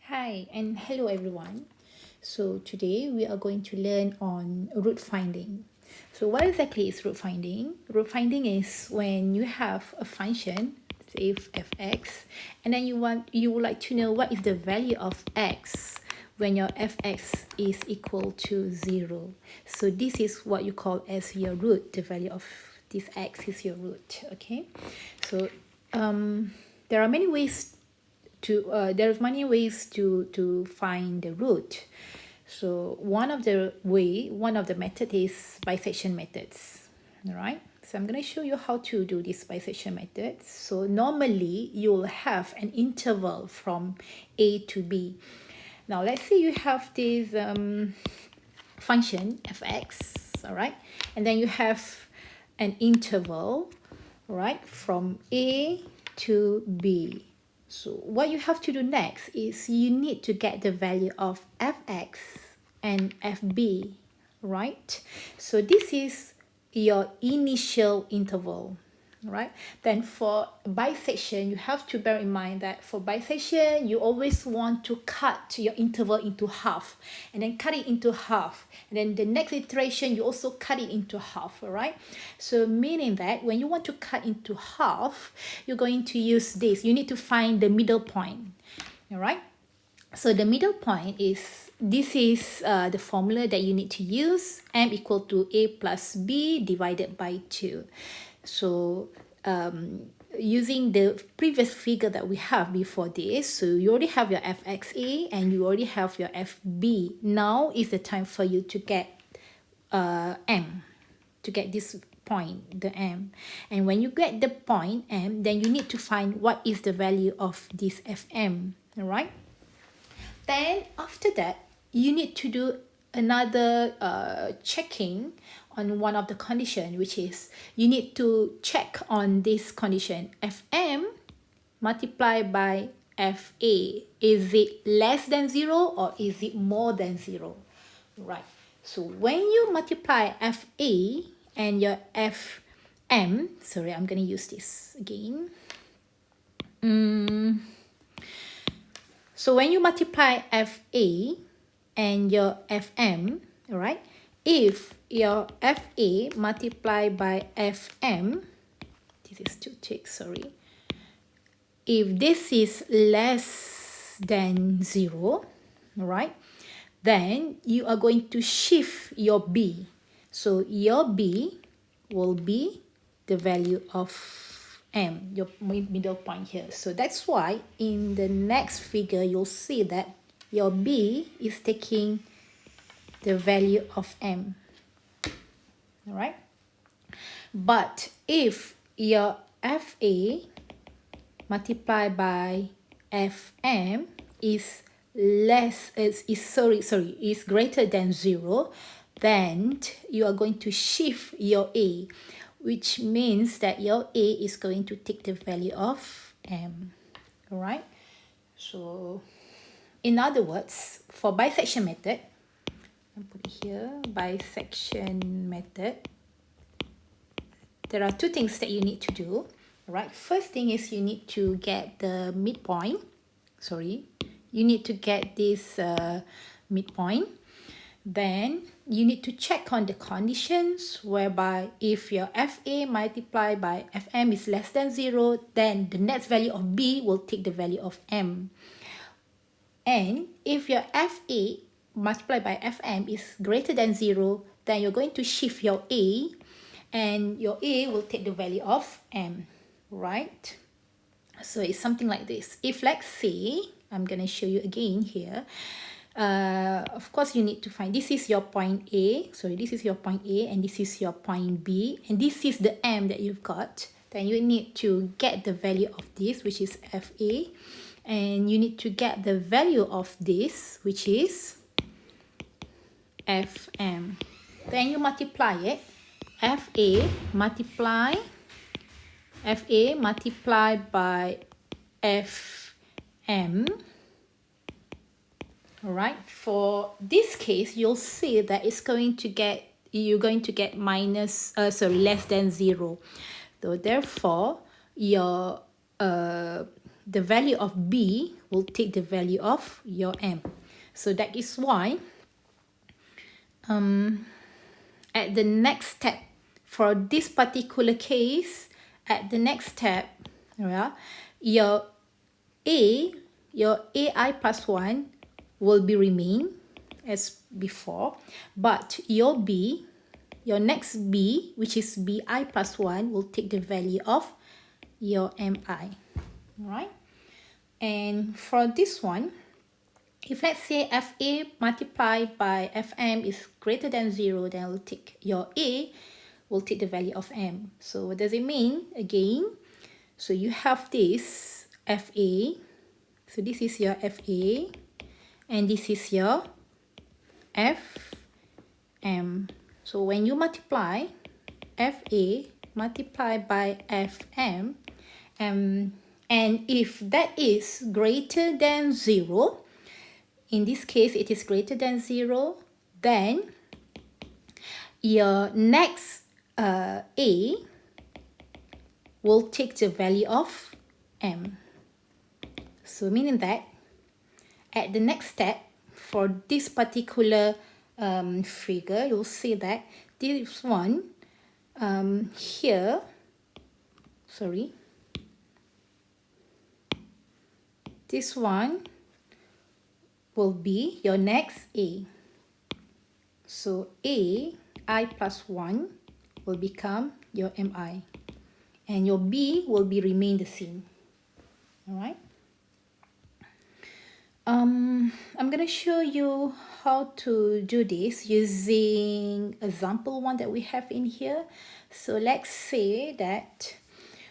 Hi and hello everyone. So today we are going to learn on root finding. So what exactly is root finding? Root finding is when you have a function, say fx, and then you would like to know what is the value of x when your fx is equal to 0. So this is what you call as your root. The value of this x is your root. Okay. So there are many ways there's many ways to find the root. So one of the method is bisection methods. All right, so I'm going to show you how to do this bisection method. So normally you'll have an interval from a to b. Now let's say you have this function fx, all right, and then you have an interval, right, from a to b. So what you have to do next is you need to get the value of fx and fb, right? So this is your initial interval, right? Then for bisection, you have to bear in mind that for bisection, you always want to cut your interval into half and then cut it into half. And then the next iteration, you also cut it into half, all right? So meaning that when you want to cut into half, you're going to use this. You need to find the middle point, all right? So the middle point is, this is the formula that you need to use, m equal to a plus b divided by 2. So using the previous figure that we have before this, so you already have your fxa and you already have your fb. Now is the time for you to get m, to get this point, the m. And when you get the point m, then you need to find what is the value of this fm, all right? Then after that, you need to do another checking on one of the condition, which is you need to check on this condition fm multiplied by fa. Is it less than 0 or is it more than 0? Right. So when you multiply fa and your fm, sorry, I'm going to use this again. So when you multiply fa and your fm, all right, if your fa multiplied by fm, this is too thick, sorry, if this is less than 0, all right, then you are going to shift your b. So your b will be the value of m, your middle point here. So that's why in the next figure, you'll see that your b is taking the value of m, all right? But if your fa multiplied by fm is greater than 0, then you are going to shift your a, which means that your a is going to take the value of m, all right? So in other words, for bisection method, I'll put it here, bisection method, there are two things that you need to do, right? First thing is you need to get the midpoint. Sorry, you need to get this midpoint. Then you need to check on the conditions whereby if your fa multiplied by fm is less than 0, then the next value of b will take the value of m. And if your fa multiplied by fm is greater than 0, then you're going to shift your a, and your a will take the value of m, right? So it's something like this. If let's say, I'm going to show you again here, of course you need to find, this is your point a, sorry, this is your point a, and this is your point b, and this is the m that you've got. Then you need to get the value of this, which is fa, and you need to get the value of this, which is fm. Then you multiply it, fa multiplied by fm. All right, for this case, you'll see that it's going to get, you're going to get less than 0. So therefore, your the value of b will take the value of your m. So that is why at the next step, for this particular case, at the next step, yeah, your ai plus 1 will be remain as before, but your next b, which is bi plus 1, will take the value of your mi. Alright? And for this one, if let's say fa multiplied by fm is greater than 0, then we'll take your a will take the value of m. So what does it mean? Again, so you have this fa. So this is your fa, and this is your fm. So when you multiply fa multiplied by fm, and if that is greater than 0, in this case it is greater than 0, then your next a will take the value of m. So meaning that at the next step, for this particular figure, you'll see that this one here, this one will be your next a. So ai plus 1 will become your mi, and your b will be remain the same. Alright. I'm going to show you how to do this using example one that we have in here. So let's say that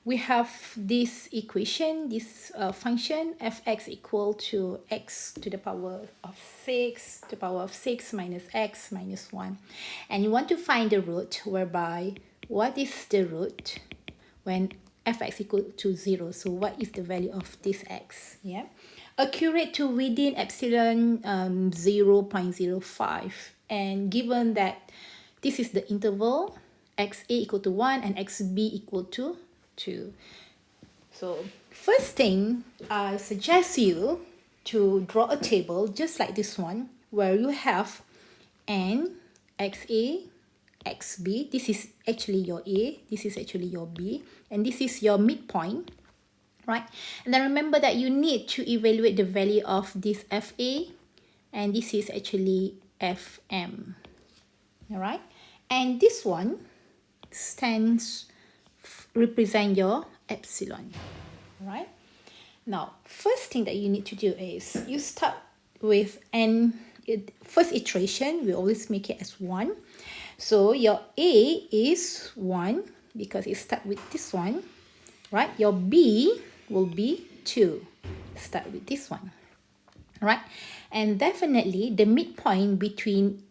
we have this equation, this function fx equal to x to the power of 6 minus x minus 1. And you want to find the root, whereby what is the root when fx equal to 0? So what is the value of this x? Yeah, accurate to within epsilon 0.05. And given that this is the interval, xa equal to 1 and xb equal to 2. So first thing, I suggest you to draw a table just like this one, where you have n, xa, xb. This is actually your a, this is actually your b, and this is your midpoint, right? And then remember that you need to evaluate the value of this fa, and this is actually fm. All right, and this one represent your epsilon. Right? Now, first thing that you need to do is you start with first iteration, we always make it as 1. So your a is 1 because it starts with this one, right? Your b will be 2. Start with this one, right? And definitely the midpoint between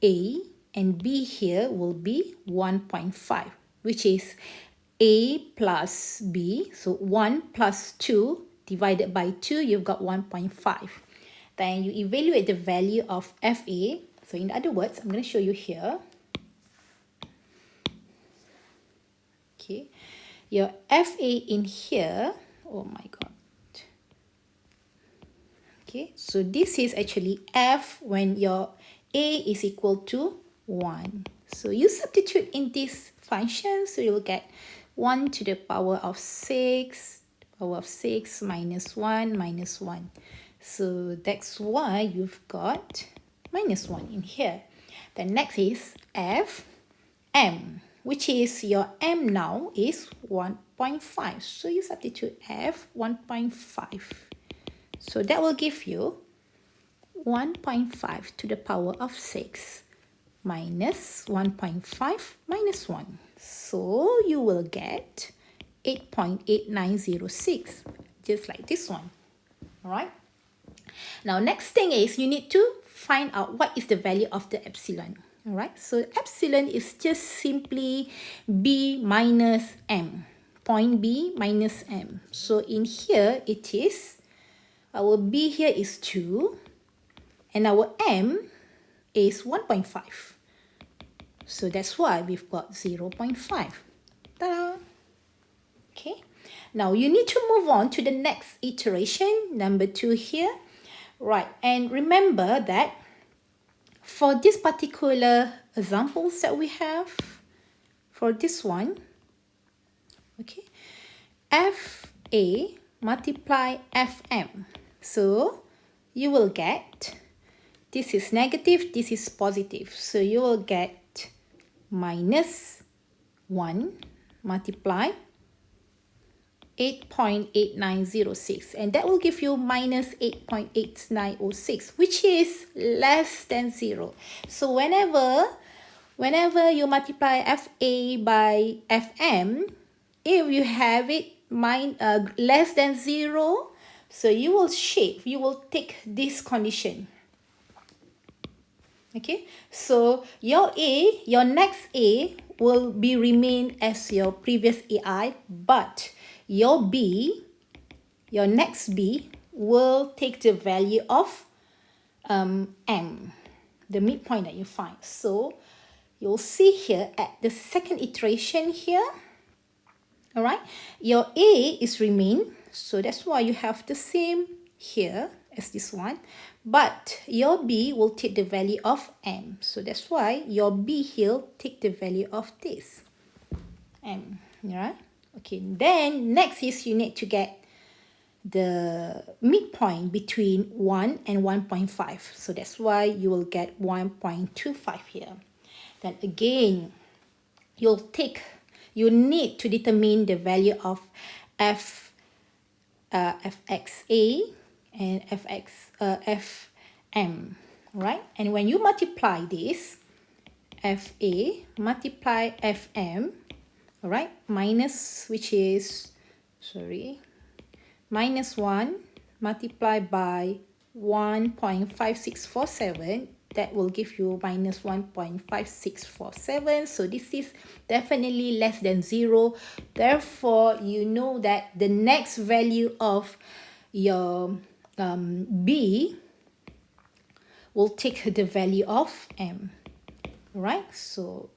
a and b here will be 1.5, which is a plus b. So 1 plus 2 divided by 2, you've got 1.5. Then you evaluate the value of fa. So in other words, I'm going to show you here. Okay, your fa in here, oh my god. Okay, so this is actually f when your a is equal to 1. So you substitute in this function, so you'll get 1 to the power of 6 minus 1. So that's why you've got minus 1 in here. The next is fm, which is your m now is 1.5. So you substitute f 1.5. So that will give you 1.5 to the power of 6 minus 1.5 minus 1. So you will get 8.8906, just like this one. Alright. Now next thing is you need to find out what is the value of the epsilon. Alright. So epsilon is just simply b minus m. Point b minus m. So in here it is, our b here is 2 and our m is 1.5. So that's why we've got 0.5. Ta-da! Okay. Now you need to move on to the next iteration, number 2 here. Right, and remember that for this particular examples that we have, for this one, okay, FA multiply FM. So you will get, this is negative, this is positive. So you will get minus 1 multiply 8.8906, and that will give you minus 8.8906, which is less than 0. So whenever you multiply FA by FM, if you have it less than 0, so you will take this condition. Okay, so your next A will be remain as your previous AI, but your next B will take the value of M, the midpoint that you find. So you'll see here at the second iteration here, all right, your A is remain, so that's why you have the same here as this one, but your B will take the value of M, so that's why your B here take the value of this M, right? Okay, then next is you need to get the midpoint between 1 and 1.5, so that's why you will get 1.25 here. Then again, you need to determine the value of fxa and fm, right? And when you multiply this, fa multiply fm, all right, minus minus 1 multiplied by 1.5647, that will give you minus 1.5647. So this is definitely less than 0. Therefore, you know that the next value of your B will take the value of M. Right? So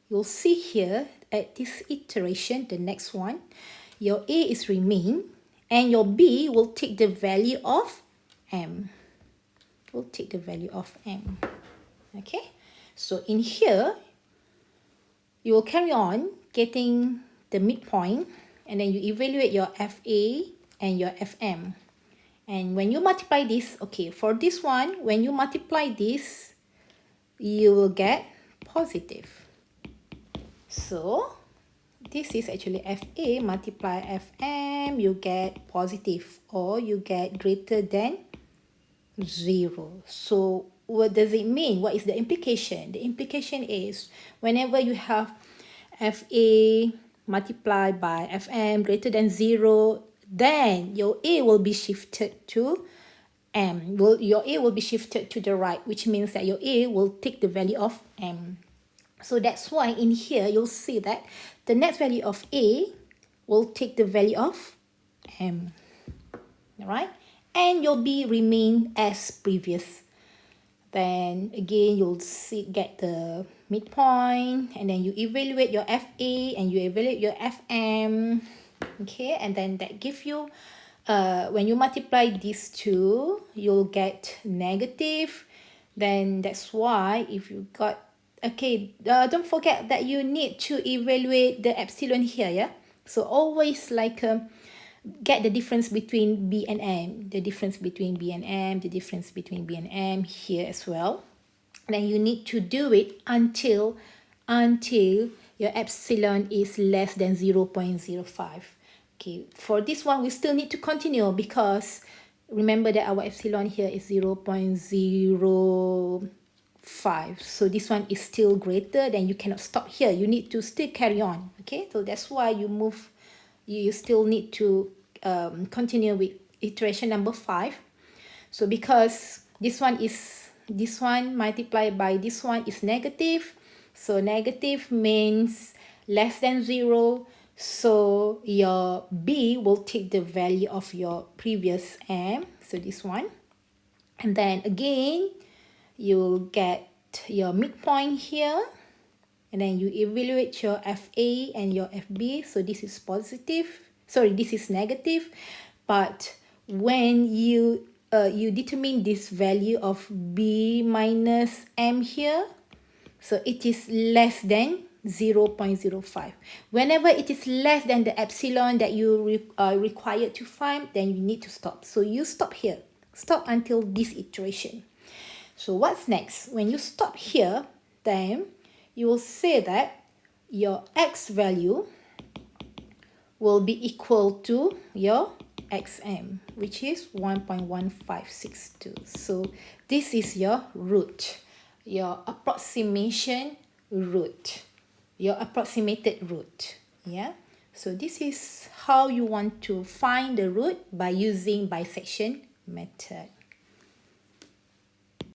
you'll see here at this iteration, the next one, your A is remain and your B will take the value of M. Will take the value of M. Okay, so in here you will carry on getting the midpoint, and then you evaluate your FA and your FM. And when you multiply this, okay, for this one, when you multiply this, you will get positive. So this is actually FA multiply FM, you get positive, or you get greater than 0. So what does it mean? What is the implication? The implication is whenever you have FA multiplied by FM greater than 0, then your A will be shifted to M. Your A will be shifted to the right, which means that your A will take the value of M. So that's why in here you'll see that the next value of A will take the value of M. Alright? And your B remain as previous. Then again you'll get the midpoint, and then you evaluate your FA and you evaluate your FM. Okay, and then that gives you when you multiply these two, you'll get negative. Then that's why if you got, okay, don't forget that you need to evaluate the epsilon here, yeah? So always like get the difference between B and M, the difference between B and M, the difference between B and M here as well. Then you need to do it until your epsilon is less than 0.05. Okay, for this one we still need to continue because remember that our epsilon here is 0.05. So this one is still greater, then you cannot stop here. You need to still carry on. Okay, so that's why you still need to continue with iteration number 5. So because this one multiplied by this one is negative, so negative means less than 0. So your B will take the value of your previous M, so this one, and then again you'll get your midpoint here, and then you evaluate your FA and your FB. So this is positive, sorry, this is negative, but when you determine this value of b minus m here, so it is less than 0.05. Whenever it is less than the epsilon that you are required to find, then you need to stop. So you stop here. Stop until this iteration. So what's next? When you stop here, then you will say that your x value will be equal to your xm, which is 1.1562. So this is your root, your approximation root, your approximated root. Yeah. So this is how you want to find the root by using bisection method.